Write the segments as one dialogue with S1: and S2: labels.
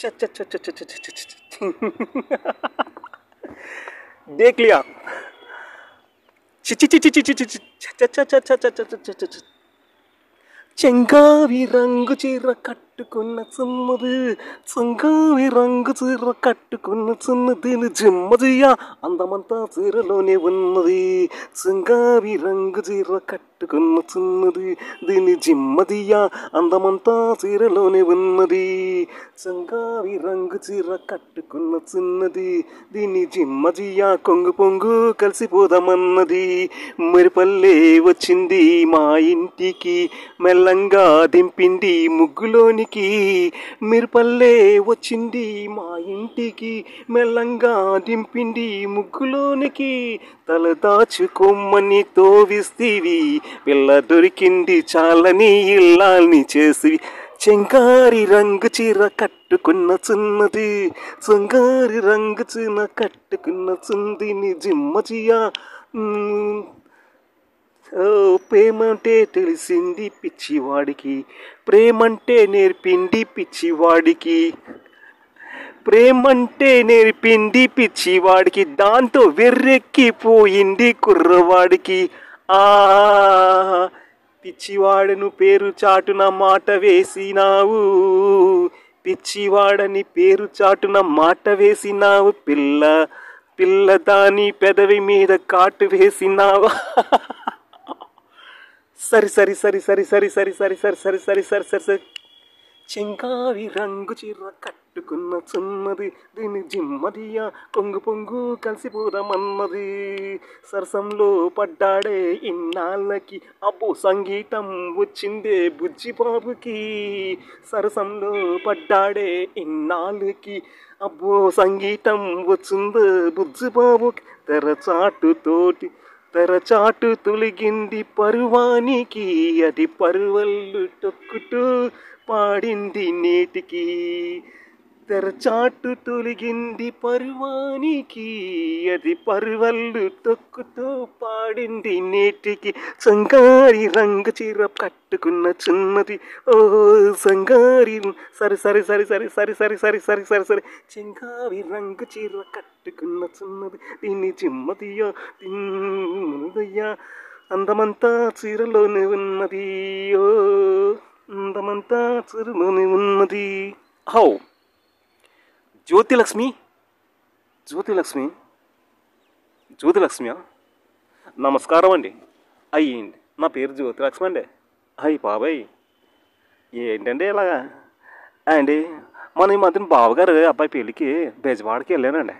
S1: च च च च च च च च च। देख लिया। చి చి చి చి చి చి చి చ చ చ చ చ చ చ చ చెంగావి రంగు చీర కట్టుకున్న చిన్నది, చెంగావి రంగు చీర కట్టుకున్న చిన్నది జిమ్మదియా అందమంతా చీరలోనే ఉన్నది. చెంగావి రంగు చీర కట్టుకున్న చిన్నది, దీని జిమ్మదియా అందమంతా చీరలోనే ఉన్నది. చెంగావి రంగు చీర కట్టుకున్న చిన్నది, దీని జిమ్మదియా కొంగు పొంగు కలిసిపోదామన్నది. మెరుపల్లే వచ్చింది మా ఇంటికి, మెల్లంగా దింపింది ముగ్గులోనికి. మెరుపల్లే వచ్చింది మా ఇంటికి, మెల్లంగా దింపింది ముగ్గులోనికి. తల దాచుకోమని తోవిస్తీవి, పిల్ల దొరికింది చాలని ఇల్లాల్ని చేసి. చెంగారి రంగు చీర కట్టుకున్న చిన్నది, చెంగారి రంగు చీర కట్టుకున్న చిందిని జిమ్మజియా. ప్రేమంటే తెలిసింది పిచ్చివాడికి, ప్రేమంటే నేర్పింది పిచ్చివాడికి, ప్రేమంటే నేర్పింది పిచ్చివాడికి, దాంతో వెర్రెక్కిపోయింది కుర్రవాడికి. ఆ పిచ్చివాడను పేరు చాటున మాట వేసినావు, పిచ్చివాడని పేరు చాటున మాట వేసినావు, పిల్ల పిల్ల దాని పెదవి మీద కాటు వేసినావు. సరి సరి సరి సరి సరి సరి సరి సరి సరి సరి సరి సరి సరి చెంగావి రంగు చీర కట్టుకున్న చిన్నది, దీని జిమ్మదియా కొంగు పొంగు కలిసిపోదామన్నది. సరసంలో పడ్డాడే ఇన్నాళ్ళకి, అబ్బో సంగీతం వచ్చిందే బుజ్జి బాబుకి. సరసంలో పడ్డాడే ఇన్నాళ్ళకి, అబ్బో సంగీతం వచ్చిందే బుజ్జి బాబుకి. తెరచాటు తొలిగింది పరువానికి, అది పరువల్లు తొక్కుతూ పాడింది నేటికి. తెరచాటు తొలిగింది పరువానికి, అది పరువల్లు తొక్కుతూ పాడింది నేటికి. సంగారి రంగు చీర కట్టుకున్న చిన్నది, ఓ సంగారి సరి సరి సరి సరి సరి సరి సరి సరి సరి సరి చెంగావి రంగు చీర కట్టుకున్న చిన్నది, దీన్ని జిమ్మదియా తిన్నదయ్యా అందమంతా చీరలోనే ఉన్నది. ఓ అందమంతా చీరలోనే ఉన్నది. హౌ జ్యోతిలక్ష్మి, జ్యోతిలక్ష్మి, జ్యోతిలక్ష్మియా? నమస్కారం అండి. అయ్యింది, నా పేరు జ్యోతిలక్ష్మి అండి. అయ్యి బాబాయ్ ఏంటండి ఇలాగా అండి? మన ఈ మధ్యన బావగారు అబ్బాయి పెళ్ళికి బెజవాడకి వెళ్ళానండి.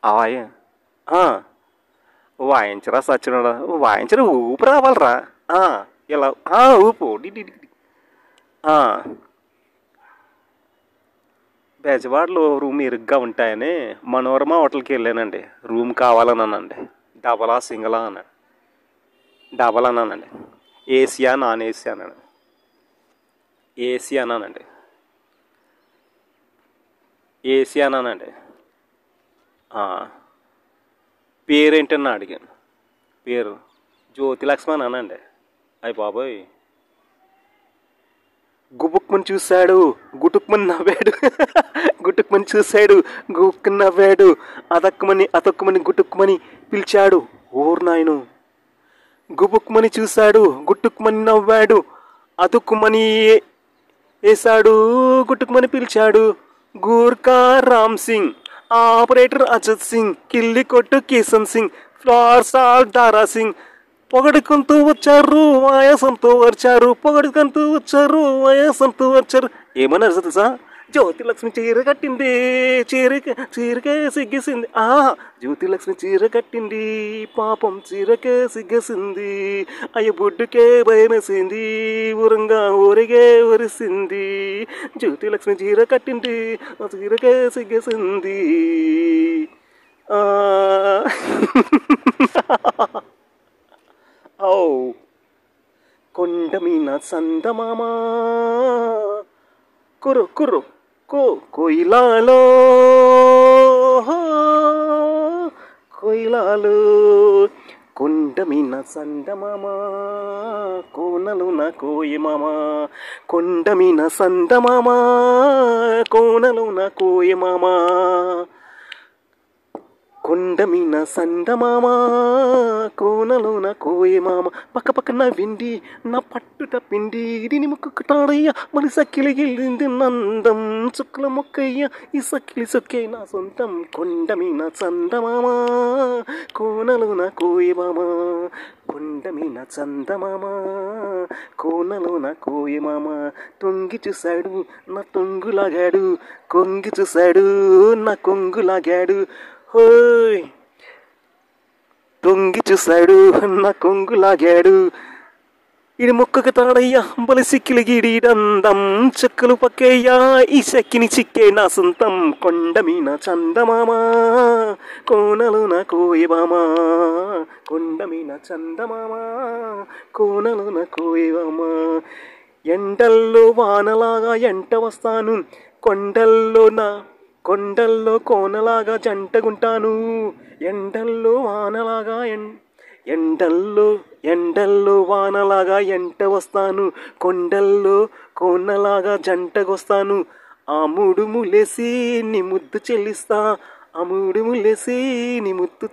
S1: అవాయ్ వాయించరా సచ్చినడా, వాయించరా ఊపు రావాలరా. ఇలా ఊపు బెజవాడలో రూమ్ ఇరుగ్గా ఉంటాయని మనోరమ హోటల్కి వెళ్ళానండి. రూమ్ కావాలన్నానండి. డబలా సింగలా అన్నాడు. డబల్ అన్నానండి. ఏసీయా నాన్ ఏసీ అన్నాడు. ఏసీ అన్నానండి. ఏసీ అన్నానండి. పేరేంటని అడిగాను. పేరు జ్యోతిలక్ష్మి అన్నానండి. అయ్యి బాబోయ్ గుబుక్మని చూశాడు, గుటుక్మని నవ్వాడు. గుటుక్మని చూశాడు, గుక్కుని నవ్వాడు. అతక్కుమని గుటుక్మని పిలిచాడు. ఓర్ నాయను. గుబుక్మని చూశాడు, గుట్టుక్మని నవ్వాడు. అతుక్కుమని వేశాడు, గుట్టుక్మని పిలిచాడు. గూర్ఖా రామ్ సింగ్, ఆపరేటర్ అజిత్ సింగ్, కిల్లి కొట్టు కిషన్ సింగ్, ఫ్లవర్ స్టార్ దారా సింగ్. పొగడుకుంటూ వచ్చారు, ఆయాసంతో వచ్చారు, పొగడుకుంటూ వచ్చారు, ఆయాసంతో వచ్చారు. ఏమన్నారు తెలుసా? జ్యోతిలక్ష్మి చీర కట్టింది, చీరకే సిగ్గేసింది. జ్యోతిలక్ష్మి చీర కట్టింది, పాపం చీరకే సిగ్గేసింది. అయ్య బొడ్డుకే భయమేసింది, ఊరంగా ఊరిగే ఒరిసింది. జ్యోతిలక్ష్మి చీర కట్టింది, చీరకే సిగ్గేసింది. కొండమీన సందమామ కుర్రు కుర్రు కోయిలాలో కోయిలాలు కొండమీన సందమామ కోనలోన కోయమామ కొండమీన సందమామ కోనలోన కోయమామ కొండమీన సందమామ కోనలోన కోయమామ పక్క పక్కన విండి నా పట్టు తప్పిండి దీని ముక్కు తాడయ్య మరి సక్కిలి గిల్లింది నందం చుక్కల మొక్కయ్య ఈ సక్కిలి సొక్కే నా సొంతం కొండమీన చందమామ కోనలోన కోయమామ కొండమీన చందమామ కోనలోన కోయమామ తొంగి చూశాడు నా తొంగులాగాడు కొంగి చూశాడు నా కొంగులాగాడు హోయ్ తొంగి చూశాడు నా కొంగులాగాడు ఇది ముక్కకు తాడయ్యా బలి సిక్కిలి గిడిదందం చెక్కలు పక్కేయ్యా ఈ చెక్కిని చిక్కే నా సొంతం కొండమీన చందమామ కోనలోన కోయమామ కొండమీన చందమామ కోనలోన కోయమామ ఎండల్లో వానలాగా ఎంట వస్తాను కొండల్లో కోనలాగా జంటగుంటాను ఎండల్లో వానలాగా ఎండల్లో వానలాగా ఎంట వస్తాను కొండల్లో కోనలాగా జంటగొస్తాను ఆ మూడు ములేసి నీ ముద్దు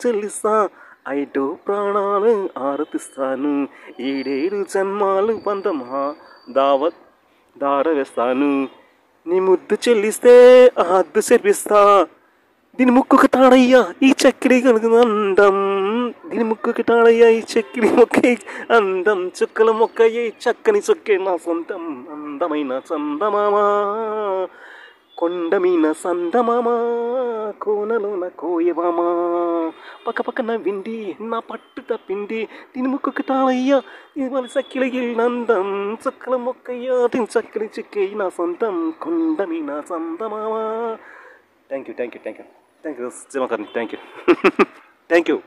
S1: చెల్లిస్తా ఐటో ప్రాణాలు ఆరతిస్తాను 7 జన్మాలు బంధమా దారవేస్తాను నీ ముద్దు చెల్లిస్తే ఆ హద్దు చెరిపిస్తా దీని ముక్కుకు తాడయ్యా ఈ చక్కెరి కలుగు అందం దీని ముక్కుకు తాడయ్యా ఈ చక్కెరి మొక్క అందం చుక్కల మొక్క చక్కని చొక్కే నా సొంతం అందమైన చందమామ కొండమీన సందమామ కోనలోన కోయమామ పక్క పక్కన విండి నా పట్టు తప్పిండి దీని ముక్కుకు తాడయ్యా ఇవాళ చక్కెల గిల్లందం చుక్కల మొక్కయ్యా దీని చక్కని చిక్కే నా సొంతం కొండమీన చందమామ థ్యాంక్ యూ జిమా గారు థ్యాంక్ యూ